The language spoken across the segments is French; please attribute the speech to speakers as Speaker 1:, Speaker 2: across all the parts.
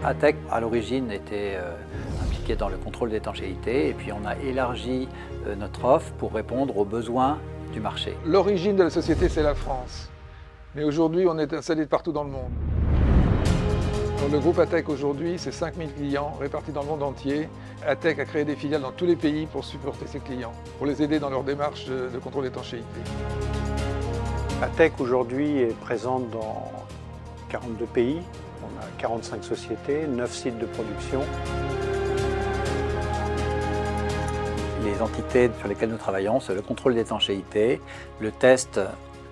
Speaker 1: ATEC, à l'origine, était impliqué dans le contrôle d'étanchéité et puis on a élargi notre offre pour répondre aux besoins du marché.
Speaker 2: L'origine de la société, c'est la France. Mais aujourd'hui, on est installé partout dans le monde. Alors, le groupe ATEC aujourd'hui, c'est 5000 clients répartis dans le monde entier. ATEC a créé des filiales dans tous les pays pour supporter ses clients, pour les aider dans leur démarche de contrôle d'étanchéité.
Speaker 3: ATEC aujourd'hui est présente dans 42 pays. On a 45 sociétés, 9 sites de production.
Speaker 1: Les entités sur lesquelles nous travaillons, c'est le contrôle d'étanchéité, le test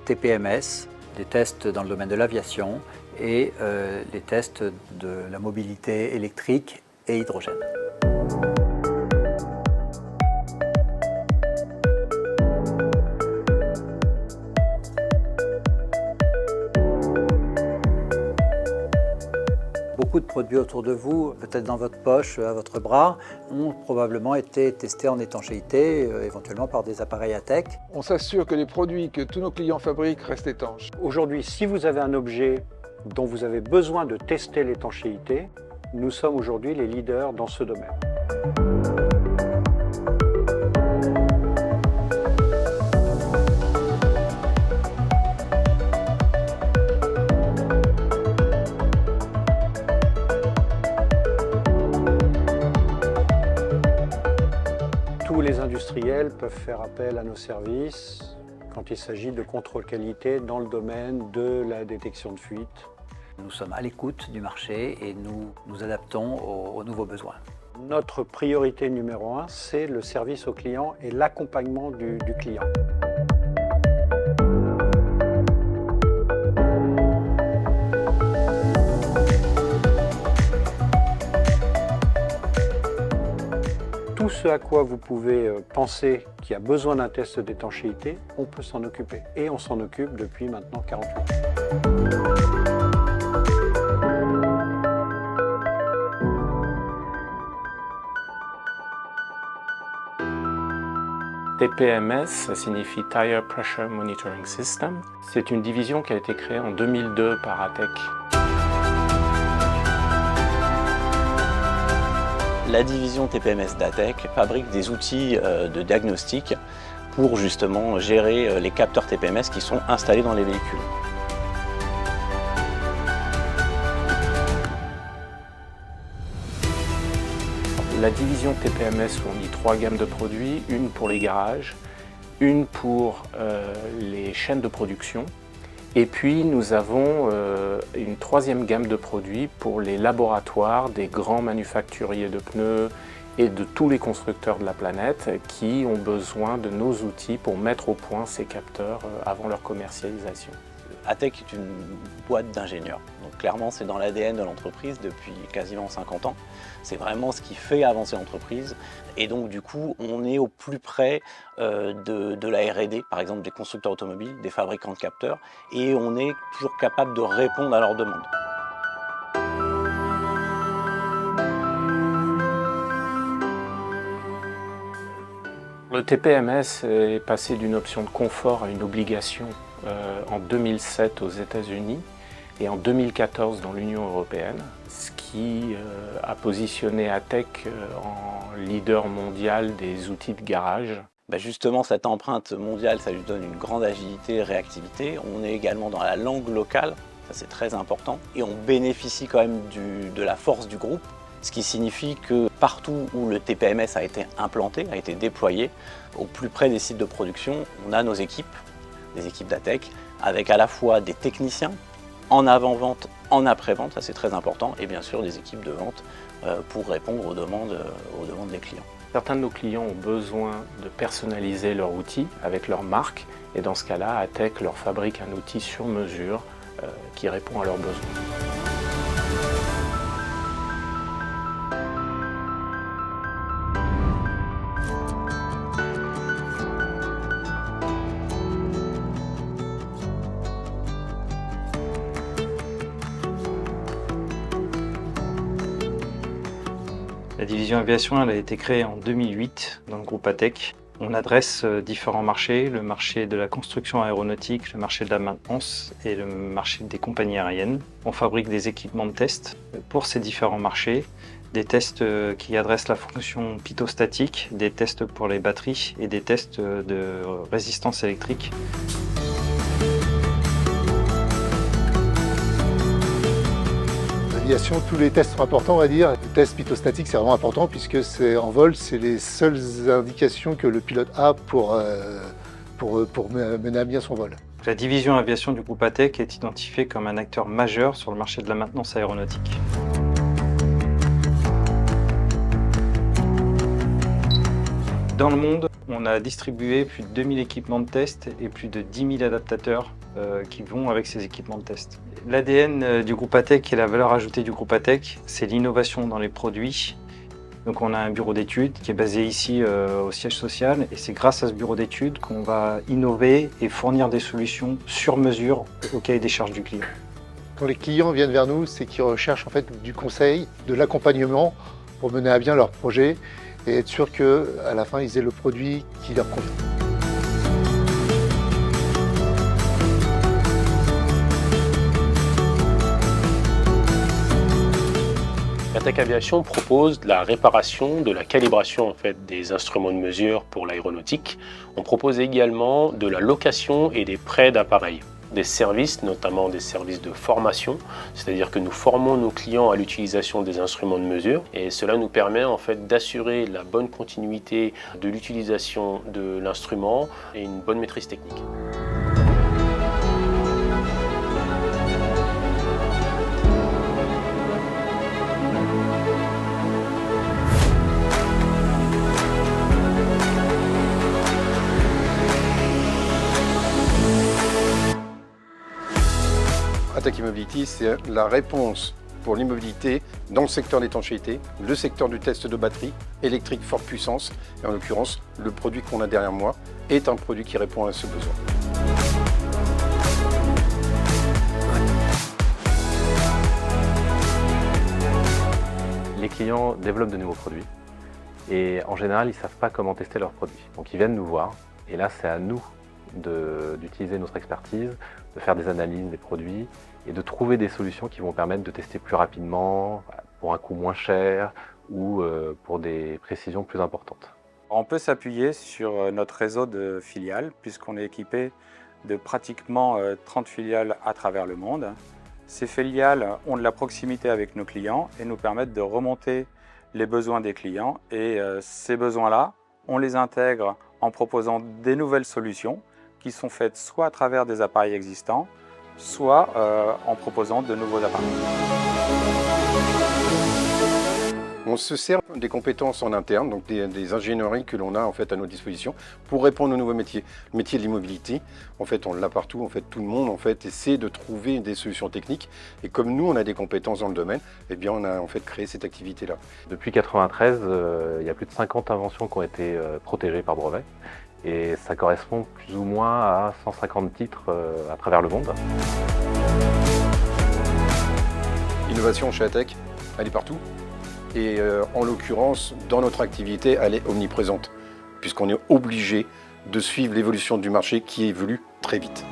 Speaker 1: TPMS, des tests dans le domaine de l'aviation et les tests de la mobilité électrique et hydrogène. Beaucoup de produits autour de vous, peut-être dans votre poche, à votre bras, ont probablement été testés en étanchéité, éventuellement par des appareils ATEC.
Speaker 2: On s'assure que les produits que tous nos clients fabriquent restent étanches.
Speaker 3: Aujourd'hui, si vous avez un objet dont vous avez besoin de tester l'étanchéité, nous sommes aujourd'hui les leaders dans ce domaine. Tous les industriels peuvent faire appel à nos services quand il s'agit de contrôle qualité dans le domaine de la détection de fuite.
Speaker 1: Nous sommes à l'écoute du marché et nous nous adaptons aux nouveaux besoins.
Speaker 3: Notre priorité numéro 1, c'est le service au client et l'accompagnement du client. Tout ce à quoi vous pouvez penser qui a besoin d'un test d'étanchéité, on peut s'en occuper. Et on s'en occupe depuis maintenant 48 ans.
Speaker 4: TPMS, ça signifie Tire Pressure Monitoring System. C'est une division qui a été créée en 2002 par ATEC.
Speaker 5: La division TPMS d'ATEC fabrique des outils de diagnostic pour justement gérer les capteurs TPMS qui sont installés dans les véhicules.
Speaker 4: La division TPMS fournit 3 gammes de produits, une pour les garages, une pour les chaînes de production, et puis nous avons une 3e gamme de produits pour les laboratoires des grands manufacturiers de pneus et de tous les constructeurs de la planète qui ont besoin de nos outils pour mettre au point ces capteurs avant leur commercialisation.
Speaker 5: ATEC est une boîte d'ingénieurs, donc clairement c'est dans l'ADN de l'entreprise depuis quasiment 50 ans. C'est vraiment ce qui fait avancer l'entreprise et donc du coup on est au plus près de la R&D, par exemple des constructeurs automobiles, des fabricants de capteurs, et on est toujours capable de répondre à leurs demandes.
Speaker 4: Le TPMS est passé d'une option de confort à une obligation en 2007 aux États-Unis et en 2014 dans l'Union européenne, ce qui a positionné ATEC en leader mondial des outils de garage.
Speaker 5: Justement, cette empreinte mondiale, ça lui donne une grande agilité et réactivité. On est également dans la langue locale, ça c'est très important, et on bénéficie quand même de la force du groupe, ce qui signifie que partout où le TPMS a été implanté, a été déployé, au plus près des sites de production, on a nos équipes, des équipes d'ATEC, avec à la fois des techniciens en avant-vente, en après-vente, ça c'est très important, et bien sûr des équipes de vente pour répondre aux demandes des clients.
Speaker 4: Certains de nos clients ont besoin de personnaliser leur outil avec leur marque, et dans ce cas-là, ATEC leur fabrique un outil sur mesure qui répond à leurs besoins.
Speaker 6: La division aviation elle a été créée en 2008 dans le groupe ATEC. On adresse différents marchés, le marché de la construction aéronautique, le marché de la maintenance et le marché des compagnies aériennes. On fabrique des équipements de test pour ces différents marchés, des tests qui adressent la fonction pitot-statique, des tests pour les batteries et des tests de résistance électrique.
Speaker 7: L'aviation, tous les tests sont importants, on va dire. Le test pitot-statique, c'est vraiment important puisque c'est en vol, c'est les seules indications que le pilote a pour mener à bien son vol.
Speaker 6: La division aviation du groupe ATEC est identifiée comme un acteur majeur sur le marché de la maintenance aéronautique. Dans le monde, on a distribué plus de 2000 équipements de test et plus de 10 000 adaptateurs qui vont avec ces équipements de test. L'ADN du groupe ATEC et la valeur ajoutée du groupe ATEC, c'est l'innovation dans les produits. Donc on a un bureau d'études qui est basé ici au siège social et c'est grâce à ce bureau d'études qu'on va innover et fournir des solutions sur mesure au cahier des charges du client.
Speaker 7: Quand les clients viennent vers nous, c'est qu'ils recherchent en fait du conseil, de l'accompagnement pour mener à bien leur projet et être sûr qu'à la fin, ils aient le produit qui leur convient.
Speaker 8: ATEC Aviation propose de la réparation, de la calibration en fait, des instruments de mesure pour l'aéronautique. On propose également de la location et des prêts d'appareils. Des services, notamment des services de formation, c'est-à-dire que nous formons nos clients à l'utilisation des instruments de mesure et cela nous permet en fait d'assurer la bonne continuité de l'utilisation de l'instrument et une bonne maîtrise technique.
Speaker 9: ATEC E-Mobility, c'est la réponse pour l'immobilité dans le secteur d'étanchéité, le secteur du test de batterie électrique forte puissance. Et en l'occurrence, le produit qu'on a derrière moi est un produit qui répond à ce besoin.
Speaker 10: Les clients développent de nouveaux produits et en général, ils ne savent pas comment tester leurs produits. Donc ils viennent nous voir et là, c'est à nous d'utiliser notre expertise, de faire des analyses des produits et de trouver des solutions qui vont permettre de tester plus rapidement, pour un coût moins cher ou pour des précisions plus importantes.
Speaker 11: On peut s'appuyer sur notre réseau de filiales puisqu'on est équipé de pratiquement 30 filiales à travers le monde. Ces filiales ont de la proximité avec nos clients et nous permettent de remonter les besoins des clients et ces besoins-là, on les intègre en proposant des nouvelles solutions qui sont faites soit à travers des appareils existants, soit en proposant de nouveaux appareils.
Speaker 9: On se sert des compétences en interne, donc des ingénieries que l'on a en fait à notre disposition pour répondre aux nouveaux métiers. Le métier de l'immobilité, en fait, on l'a partout. En fait, tout le monde en fait essaie de trouver des solutions techniques. Et comme nous, on a des compétences dans le domaine, eh bien, on a en fait créé cette activité-là.
Speaker 10: Depuis 1993, il y a plus de 50 inventions qui ont été protégées par brevet. Et ça correspond plus ou moins à 150 titres à travers le monde.
Speaker 9: L'innovation chez ATEC, elle est partout. Et en l'occurrence, dans notre activité, elle est omniprésente, puisqu'on est obligé de suivre l'évolution du marché qui évolue très vite.